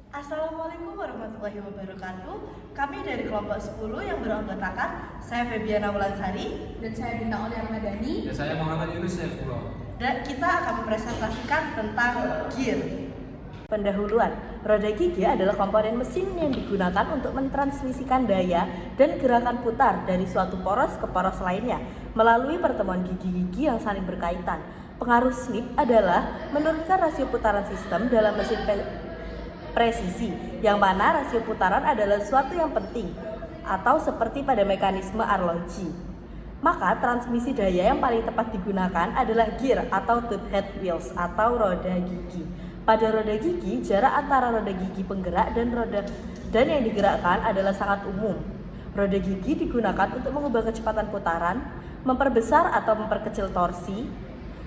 Assalamualaikum warahmatullahi wabarakatuh. Kami dari kelompok 10 yang beranggotakan saya Febiana Wulansari Dan saya Dinda Oli Ramadhani. Dan saya Muhammad Yunus Saifullah. dan kita akan mempresentasikan tentang gear. Pendahuluan, roda gigi adalah komponen mesin yang digunakan untuk mentransmisikan daya dan gerakan putar dari suatu poros ke poros lainnya melalui pertemuan gigi-gigi yang saling berkaitan. Pengaruh slip adalah menurunkan rasio putaran sistem dalam mesin presisi, yang mana rasio putaran adalah suatu yang penting atau seperti pada mekanisme arloji. Maka transmisi daya yang paling tepat digunakan adalah gear atau tooth head wheels atau roda gigi. Pada roda gigi, jarak antara roda gigi penggerak dan yang digerakkan adalah sangat umum. Roda gigi digunakan untuk mengubah kecepatan putaran, memperbesar atau memperkecil torsi,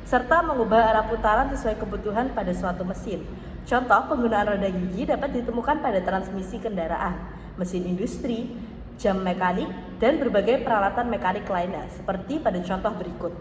serta mengubah arah putaran sesuai kebutuhan pada suatu mesin. Contoh penggunaan roda gigi dapat ditemukan pada transmisi kendaraan, mesin industri, jam mekanik, dan berbagai peralatan mekanik lainnya, seperti pada contoh berikut.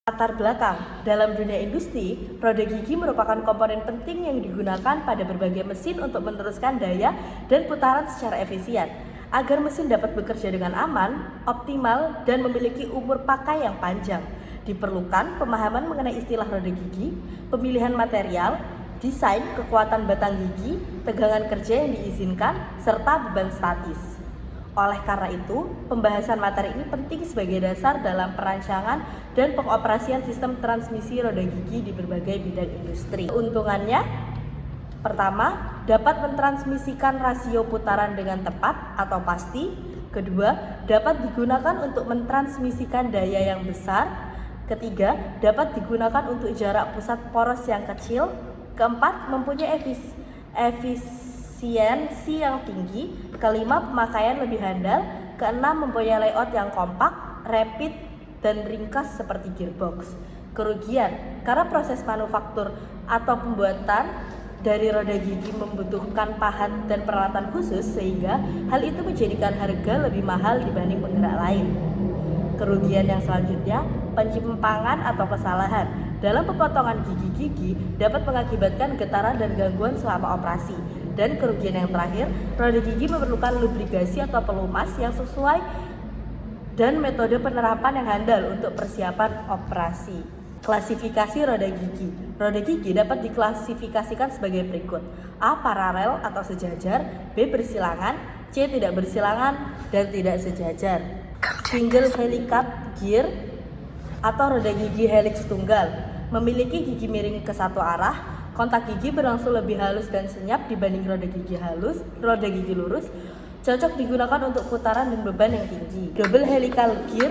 Latar belakang, dalam dunia industri, roda gigi merupakan komponen penting yang digunakan pada berbagai mesin untuk meneruskan daya dan putaran secara efisien. Agar mesin dapat bekerja dengan aman, optimal, dan memiliki umur pakai yang panjang, diperlukan pemahaman mengenai istilah roda gigi, pemilihan material, desain, kekuatan batang gigi, tegangan kerja yang diizinkan, serta beban statis. Oleh karena itu, pembahasan materi ini penting sebagai dasar dalam perancangan dan pengoperasian sistem transmisi roda gigi di berbagai bidang industri. Keuntungannya, pertama, dapat mentransmisikan rasio putaran dengan tepat atau pasti. Kedua, dapat digunakan untuk mentransmisikan daya yang besar. Ketiga, dapat digunakan untuk jarak pusat poros yang kecil. Keempat, mempunyai efisiensi yang tinggi. Kelima, pemakaian lebih handal. Keenam, mempunyai layout yang kompak, rapid, dan ringkas seperti gearbox. Kerugian, karena proses manufaktur atau pembuatan dari roda gigi membutuhkan pahat dan peralatan khusus, sehingga hal itu menjadikan harga lebih mahal dibanding penggerak lain. Kerugian yang selanjutnya, penyimpangan atau kesalahan dalam pemotongan gigi-gigi dapat mengakibatkan getaran dan gangguan selama operasi. Dan kerugian yang terakhir, roda gigi memerlukan lubrikasi atau pelumas yang sesuai dan metode penerapan yang handal untuk persiapan operasi. Klasifikasi roda gigi. Roda gigi dapat diklasifikasikan sebagai berikut: A. Paralel atau sejajar, B. Bersilangan, C. Tidak bersilangan, dan tidak sejajar. Single helical gear atau roda gigi helix tunggal, memiliki gigi miring ke satu arah. Kontak gigi berlangsung lebih halus dan senyap dibanding roda gigi lurus, cocok digunakan untuk putaran dan beban yang tinggi. Double helical gear,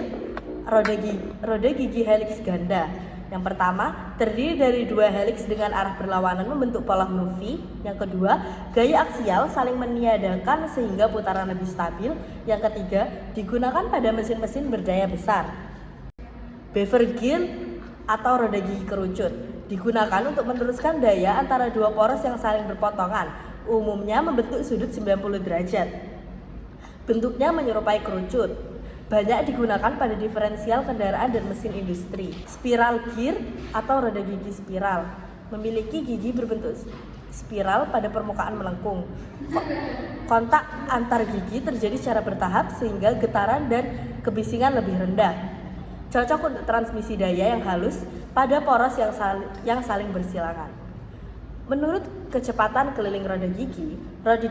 roda gigi helix ganda. Yang pertama, terdiri dari dua helix dengan arah berlawanan membentuk pola huruf V. Yang kedua, gaya aksial saling meniadakan sehingga putaran lebih stabil. Yang ketiga, digunakan pada mesin-mesin berdaya besar. Beaver gear atau roda gigi kerucut, digunakan untuk meneruskan daya antara dua poros yang saling berpotongan, umumnya membentuk sudut 90 derajat. Bentuknya menyerupai kerucut. Banyak digunakan pada diferensial kendaraan dan mesin industri. Spiral gear atau roda gigi spiral, memiliki gigi berbentuk spiral pada permukaan melengkung. Kontak antar gigi terjadi secara bertahap sehingga getaran dan kebisingan lebih rendah. Cocok untuk transmisi daya yang halus pada poros yang saling bersilangan. Menurut kecepatan keliling roda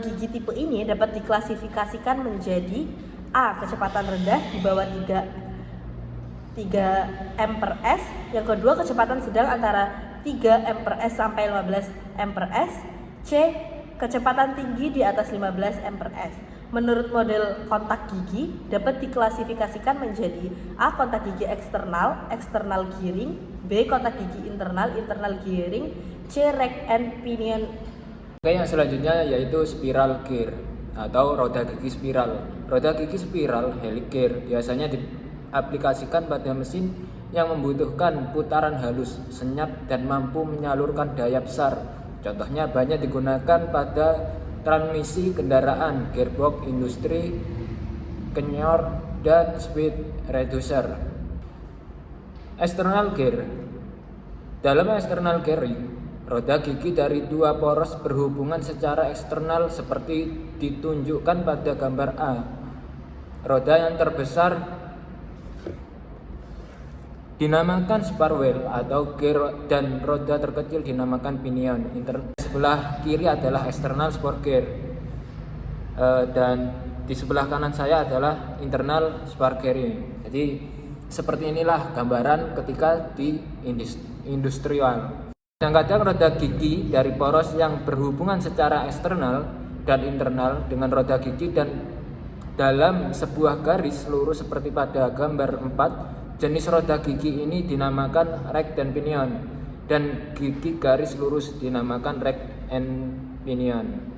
gigi tipe ini dapat diklasifikasikan menjadi A. Kecepatan rendah di bawah 3 m/s. Yang kedua, kecepatan sedang antara 3 m/s sampai 15 m/s. C. Kecepatan tinggi di atas 15 m/s. Menurut model kontak gigi dapat diklasifikasikan menjadi A. Kontak gigi eksternal gearing, B. Kontak gigi internal gearing, C. Rack and pinion. Oke, yang selanjutnya yaitu spiral gear atau roda gigi spiral. Roda gigi spiral helix gear biasanya diaplikasikan pada mesin yang membutuhkan putaran halus, senyap, dan mampu menyalurkan daya besar. Contohnya banyak digunakan pada transmisi kendaraan, gearbox industri, kenyor, dan speed reducer. External gear. Dalam external gearing, roda gigi dari dua poros berhubungan secara eksternal seperti ditunjukkan pada gambar A. Roda yang terbesar dinamakan spar wheel atau gear dan roda terkecil dinamakan pinion. Sebelah kiri adalah external spar gear dan di sebelah kanan saya adalah internal spar gearing. Jadi seperti inilah gambaran ketika di industrial. Kadang-kadang roda gigi dari poros yang berhubungan secara eksternal dan internal dengan roda gigi dan dalam sebuah garis lurus seperti pada gambar 4, jenis roda gigi ini dinamakan rack dan pinion, dan gigi garis lurus dinamakan rack and pinion.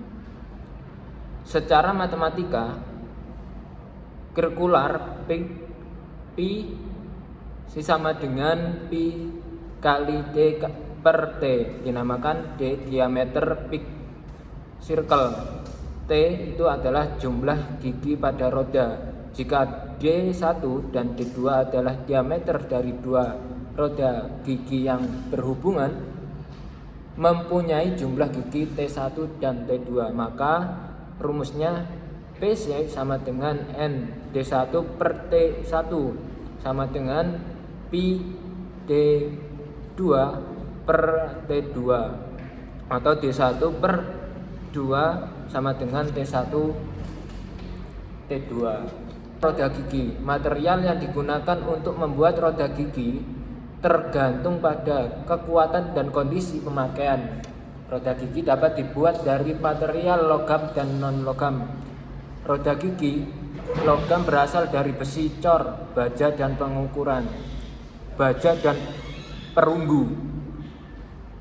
Secara matematika, sirkular P sama dengan P kali D per T, dinamakan D diameter peak circle. T itu adalah jumlah gigi pada roda. Jika D1 dan D2 adalah diameter dari dua roda gigi yang berhubungan mempunyai jumlah gigi T1 dan T2, maka rumusnya PC sama dengan N D1 per T1 sama dengan Pi D2 per T2 atau D1 per 2 sama dengan T1 T2. Roda gigi. Material yang digunakan untuk membuat roda gigi tergantung pada kekuatan dan kondisi pemakaian. Roda gigi dapat dibuat dari material logam dan non-logam. Roda gigi logam berasal dari besi, cor, baja dan pengukuran, baja dan perunggu.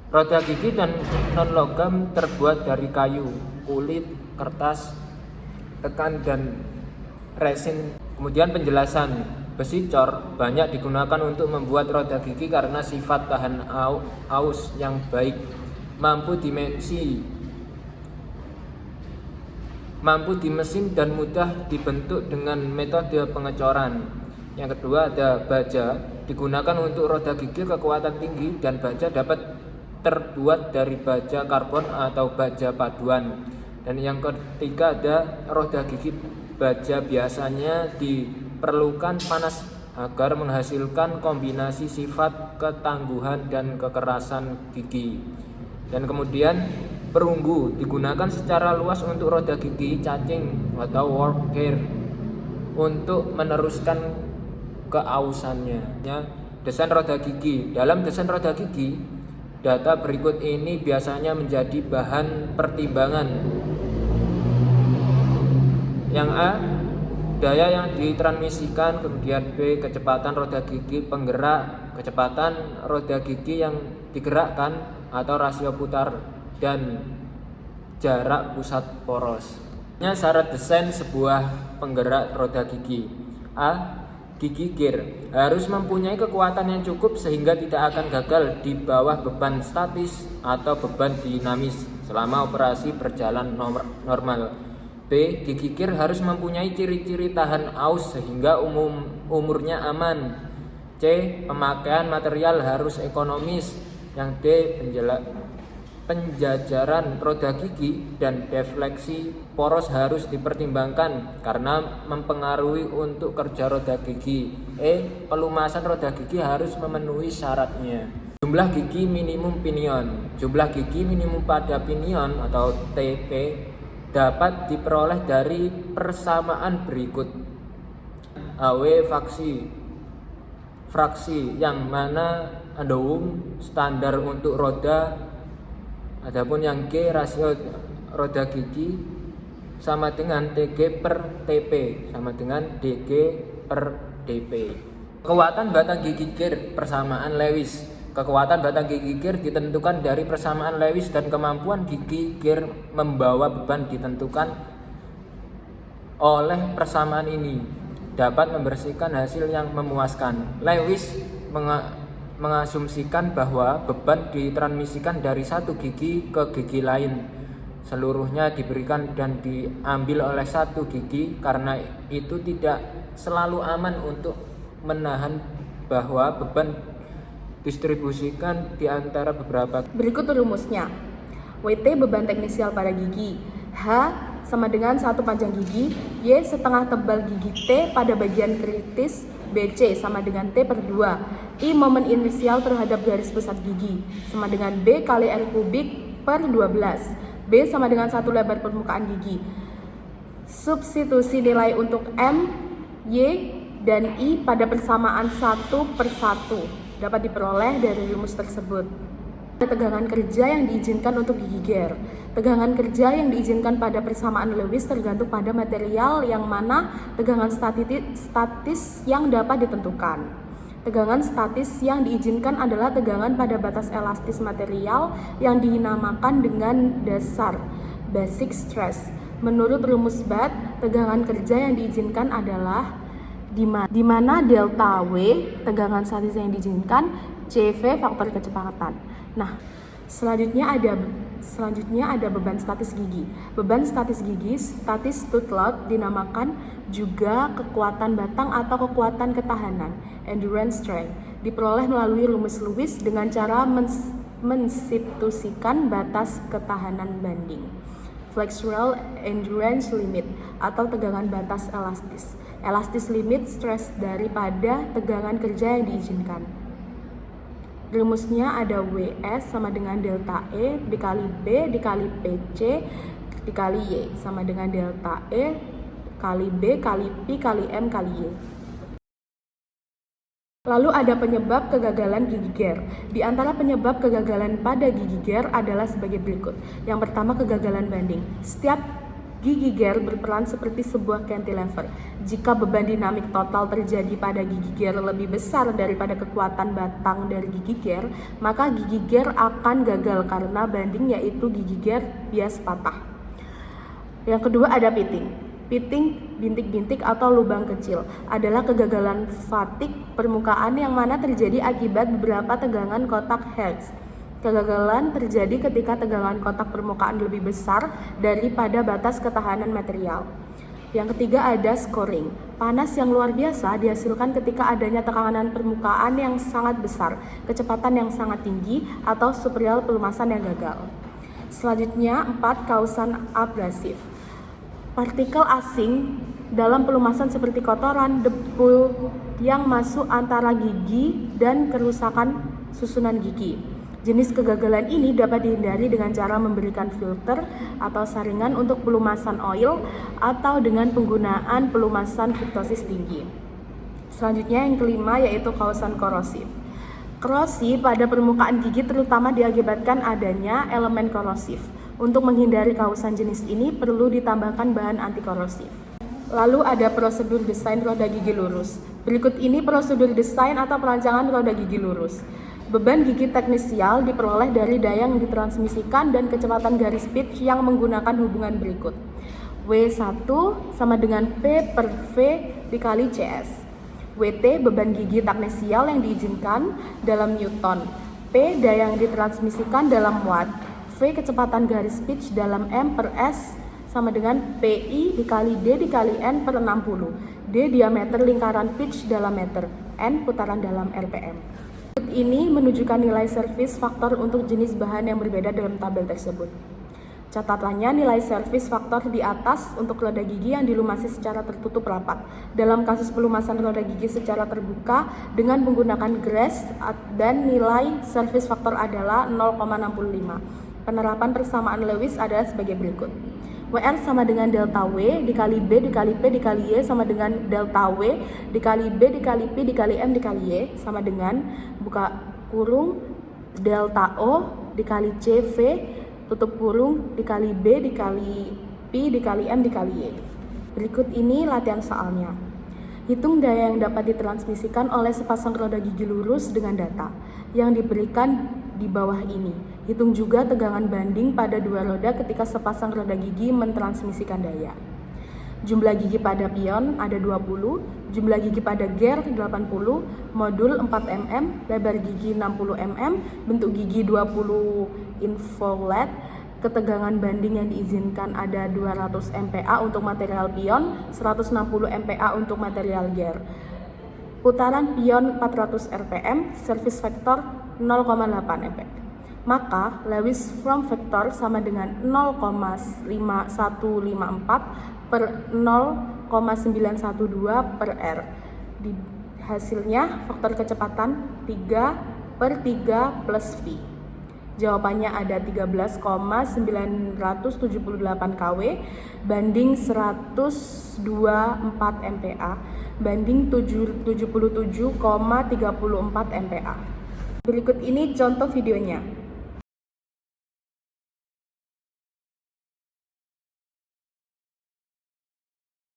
Roda gigi dan non-logam terbuat dari kayu, kulit, kertas, tekan, dan resin. Kemudian penjelasan. Besi cor banyak digunakan untuk membuat roda gigi karena sifat tahan aus yang baik, mampu di mesin dan mudah dibentuk dengan metode pengecoran. Yang kedua ada baja, digunakan untuk roda gigi kekuatan tinggi, dan baja dapat terbuat dari baja karbon atau baja paduan. Dan yang ketiga ada roda gigi baja, biasanya diperlukan panas agar menghasilkan kombinasi sifat ketangguhan dan kekerasan gigi. Dan kemudian perunggu digunakan secara luas untuk roda gigi cacing atau work gear untuk meneruskan keausannya. Desain roda gigi. Dalam desain roda gigi, data berikut ini biasanya menjadi bahan pertimbangan. Yang A, daya yang ditransmisikan, kemudian B, kecepatan roda gigi penggerak, kecepatan roda gigi yang digerakkan atau rasio putar, dan jarak pusat poros. Syarat desain sebuah penggerak roda gigi. A, gigi gear harus mempunyai kekuatan yang cukup sehingga tidak akan gagal di bawah beban statis atau beban dinamis selama operasi berjalan normal. B, gigi gear harus mempunyai ciri-ciri tahan aus sehingga umurnya aman. C, pemakaian material harus ekonomis. Yang D, penjajaran roda gigi dan defleksi poros harus dipertimbangkan karena mempengaruhi untuk kerja roda gigi. E, pelumasan roda gigi harus memenuhi syaratnya. Jumlah gigi minimum pinion. Jumlah gigi minimum pada pinion atau TP dapat diperoleh dari persamaan berikut. AW fraksi yang mana standar untuk roda. Adapun yang G, rasio roda gigi sama dengan TG per TP sama dengan DG per DP. Kekuatan batang gigi gear persamaan Lewis. Kekuatan batang gigi gear ditentukan dari persamaan Lewis dan kemampuan gigi gear membawa beban ditentukan oleh persamaan ini dapat membersihkan hasil yang memuaskan. Lewis mengasumsikan bahwa beban ditransmisikan dari satu gigi ke gigi lain, seluruhnya diberikan dan diambil oleh satu gigi. Karena itu tidak selalu aman untuk menahan bahwa beban distribusikan di antara beberapa. Berikut rumusnya. WT beban teknisial pada gigi. H sama dengan 1 panjang gigi. Y setengah tebal gigi T pada bagian kritis. BC sama dengan T per 2. I momen inersial terhadap garis pusat gigi sama dengan B kali R kubik per 12. B sama dengan 1 lebar permukaan gigi. Substitusi nilai untuk M, Y, dan I pada persamaan 1 per 1 dapat diperoleh dari rumus tersebut. Tegangan kerja yang diizinkan untuk gigi GER. Tegangan kerja yang diizinkan pada persamaan Lewis tergantung pada material yang mana tegangan statis yang dapat ditentukan. Tegangan statis yang diizinkan adalah tegangan pada batas elastis material yang dinamakan dengan dasar basic stress. Menurut rumus BAT, tegangan kerja yang diizinkan adalah di mana delta W tegangan statis yang diizinkan, CV faktor kecepatan. Nah, selanjutnya ada beban statis gigi. Beban statis gigi, statis tooth load, dinamakan juga kekuatan batang atau kekuatan ketahanan, endurance strength. Diperoleh melalui rumus Lewis dengan cara mensubstitusikan batas ketahanan banding. Flexural endurance limit atau tegangan batas elastis. Elastis limit stress daripada tegangan kerja yang diizinkan. Rumusnya ada WS sama dengan delta E dikali B dikali PC dikali Y sama dengan delta E kali B kali P kali M kali Y. Lalu ada penyebab kegagalan gigi GER. Di antara penyebab kegagalan pada gigi GER adalah sebagai berikut. Yang pertama, kegagalan banding. Setiap gigi GER berperan seperti sebuah cantilever. Jika beban dinamik total terjadi pada gigi GER lebih besar daripada kekuatan batang dari gigi GER, maka gigi GER akan gagal karena banding, yaitu gigi GER bias patah. Yang kedua ada pitting. Pitting, bintik-bintik atau lubang kecil, adalah kegagalan fatik permukaan yang mana terjadi akibat beberapa tegangan kotak Hertz. Kegagalan terjadi ketika tegangan kotak permukaan lebih besar daripada batas ketahanan material. Yang ketiga ada scoring. Panas yang luar biasa dihasilkan ketika adanya tekanan permukaan yang sangat besar, kecepatan yang sangat tinggi, atau superior pelumasan yang gagal. Selanjutnya 4, kausan abrasif. Partikel asing dalam pelumasan seperti kotoran, debu yang masuk antara gigi, dan kerusakan susunan gigi. Jenis kegagalan ini dapat dihindari dengan cara memberikan filter atau saringan untuk pelumasan oil atau dengan penggunaan pelumasan fruktosis tinggi. Selanjutnya yang kelima yaitu kausan korosif. Korosi pada permukaan gigi terutama diakibatkan adanya elemen korosif. Untuk menghindari kausan jenis ini perlu ditambahkan bahan anti korosif. Lalu ada prosedur desain roda gigi lurus. Berikut ini prosedur desain atau perancangan roda gigi lurus. Beban gigi teknisial diperoleh dari daya yang ditransmisikan dan kecepatan garis pitch yang menggunakan hubungan berikut. W1 sama dengan P per V dikali CS. WT beban gigi teknisial yang diizinkan dalam Newton. P daya yang ditransmisikan dalam Watt. V kecepatan garis pitch dalam M per S sama dengan PI dikali D dikali N per 60. D diameter lingkaran pitch dalam meter. N putaran dalam RPM. Ini menunjukkan nilai service faktor untuk jenis bahan yang berbeda dalam tabel tersebut. Catatannya, nilai service faktor di atas untuk roda gigi yang dilumasi secara tertutup rapat. Dalam kasus pelumasan roda gigi secara terbuka dengan menggunakan grass, dan nilai service faktor adalah 0,65. Penerapan persamaan Lewis adalah sebagai berikut. WR sama dengan delta W dikali B dikali P dikali Y sama dengan delta W dikali B dikali P dikali M dikali Y sama dengan buka kurung delta O dikali CV tutup kurung dikali B dikali P dikali M dikali Y. Berikut ini latihan soalnya. Hitung daya yang dapat ditransmisikan oleh sepasang roda gigi lurus dengan data yang diberikan di bawah ini. Hitung juga tegangan banding pada dua roda ketika sepasang roda gigi mentransmisikan daya. Jumlah gigi pada pion ada 20, jumlah gigi pada GER 80, modul 4 mm, lebar gigi 60 mm, bentuk gigi 20 involate, ketegangan banding yang diizinkan ada 200 MPa untuk material pion, 160 MPa untuk material GER. putaran pion 400 rpm, service vector 0,8 ampere. Maka Lewis from vector sama dengan 0,5154 per 0,912 per R. Hasilnya faktor kecepatan 3/3 plus V. Jawabannya ada 13,978 kW banding 124 MPa banding 77,34 MPa. Berikut ini contoh videonya.